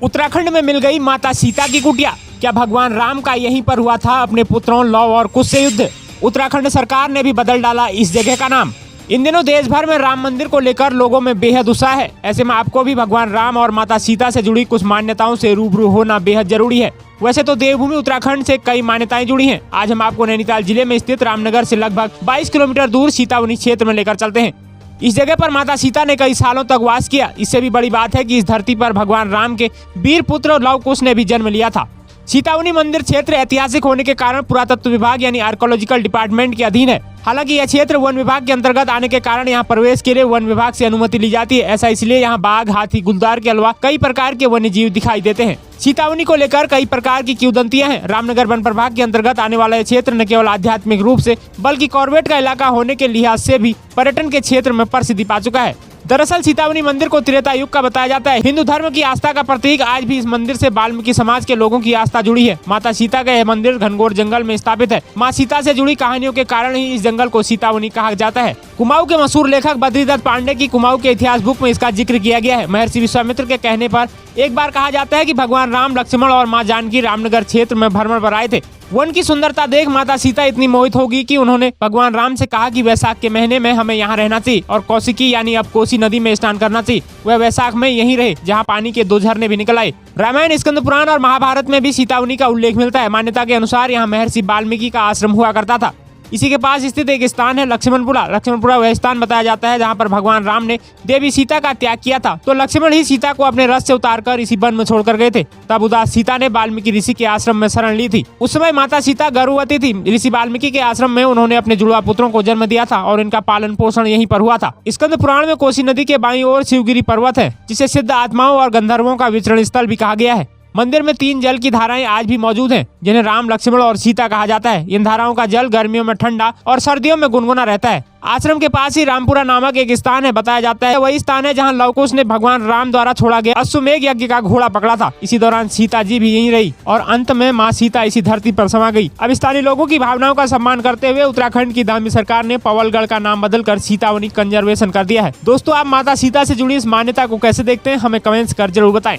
उत्तराखंड में मिल गई माता सीता की कुटिया। क्या भगवान राम का यहीं पर हुआ था अपने पुत्रों लव और कुश से युद्ध? उत्तराखंड सरकार ने भी बदल डाला इस जगह का नाम। इन दिनों देश भर में राम मंदिर को लेकर लोगों में बेहद उत्साह है। ऐसे में आपको भी भगवान राम और माता सीता से जुड़ी कुछ मान्यताओं से रूबरू होना बेहद जरूरी है। वैसे तो देवभूमि उत्तराखंड से कई मान्यताएं जुड़ी हैं। आज हम आपको नैनीताल जिले में स्थित रामनगर से लगभग 22 किलोमीटर दूर सीतावनी क्षेत्र में लेकर चलते हैं। इस जगह पर माता सीता ने कई सालों तक वास किया। इससे भी बड़ी बात है कि इस धरती पर भगवान राम के वीर पुत्र लव कुश ने भी जन्म लिया था। सीतावनी मंदिर क्षेत्र ऐतिहासिक होने के कारण पुरातत्व विभाग यानी आर्कोलॉजिकल डिपार्टमेंट के अधीन है। हालांकि यह क्षेत्र वन विभाग के अंतर्गत आने के कारण यहाँ प्रवेश के लिए वन विभाग से अनुमति ली जाती है। ऐसा इसलिए यहाँ बाघ, हाथी, गुलदार के अलावा कई प्रकार के वन्य जीव दिखाई देते हैं। सीतावनी को लेकर कई प्रकार की किंवदंतियां हैं। रामनगर वन प्रभाग के अंतर्गत आने वाला यह क्षेत्र न केवल आध्यात्मिक रूप से बल्कि कॉर्बेट का इलाका होने के लिहाज से भी पर्यटन के क्षेत्र में प्रसिद्धि पा चुका है। दरअसल सीतावनी मंदिर को त्रेता युग का बताया जाता है। हिंदू धर्म की आस्था का प्रतीक आज भी इस मंदिर से वाल्मीकि समाज के लोगों की आस्था जुड़ी है। माता सीता का यह मंदिर घनघोर जंगल में स्थापित है। माँ सीता से जुड़ी कहानियों के कारण ही इस जंगल को सीतावनी कहा जाता है। कुमाऊं के मशहूर लेखक बद्रीदत्त पांडे की कुमाऊं के इतिहास बुक में इसका जिक्र किया गया है। महर्षि विश्वामित्र के कहने पर एक बार कहा जाता है कि भगवान राम, लक्ष्मण और माँ जानकी रामनगर क्षेत्र में भ्रमण पर आए थे। वन की सुंदरता देख माता सीता इतनी मोहित होगी कि उन्होंने भगवान राम से कहा कि वैशाख के महीने में हमें यहाँ रहना चाहिए और कौशिकी यानी अब कोसी नदी में स्नान करना चाहिए। वह वैशाख में यहीं रहे जहाँ पानी के 2 झरने भी निकल आए। रामायण, स्कंद पुराण और महाभारत में भी सीतावनी का उल्लेख मिलता है। मान्यता के अनुसार यहाँ महर्षि वाल्मीकि का आश्रम हुआ करता था। इसी के पास स्थित एक स्थान है लक्ष्मणपुरा। लक्ष्मणपुरा वह स्थान बताया जाता है जहाँ पर भगवान राम ने देवी सीता का त्याग किया था। तो लक्ष्मण ही सीता को अपने रथ से उतारकर इसी वन में छोड़कर गए थे। तब उदास सीता ने वाल्मीकि ऋषि के आश्रम में शरण ली थी। उस समय माता सीता गर्भवती थी। ऋषि वाल्मीकि के आश्रम में उन्होंने अपने जुड़वा पुत्रों को जन्म दिया था और इनका पालन पोषण यहीं पर हुआ था। स्कंद पुराण में कोसी नदी के बाईं ओर शिवगिरी पर्वत है, जिसे सिद्ध आत्माओं और गंधर्वों का विचरण स्थल भी कहा गया है। मंदिर में 3 जल की धाराएं आज भी मौजूद हैं, जिन्हें राम, लक्ष्मण और सीता कहा जाता है। इन धाराओं का जल गर्मियों में ठंडा और सर्दियों में गुनगुना रहता है। आश्रम के पास ही रामपुरा नामक एक स्थान है। बताया जाता है वही स्थान है जहां लव कुश ने भगवान राम द्वारा छोड़ा गया अश्वमेघ यज्ञ का घोड़ा पकड़ा था। इसी दौरान सीता जी भी यहीं रही और अंत में माँ सीता इसी धरती पर समा गई। अब स्थानीय लोगों की भावनाओं का सम्मान करते हुए उत्तराखंड की दामी सरकार ने पवलगढ़ का नाम बदलकर सीतावनी कंजर्वेशन कर दिया है। दोस्तों, आप माता सीता से जुड़ी इस मान्यता को कैसे देखते हैं, हमें कमेंट्स कर जरूर बताएं।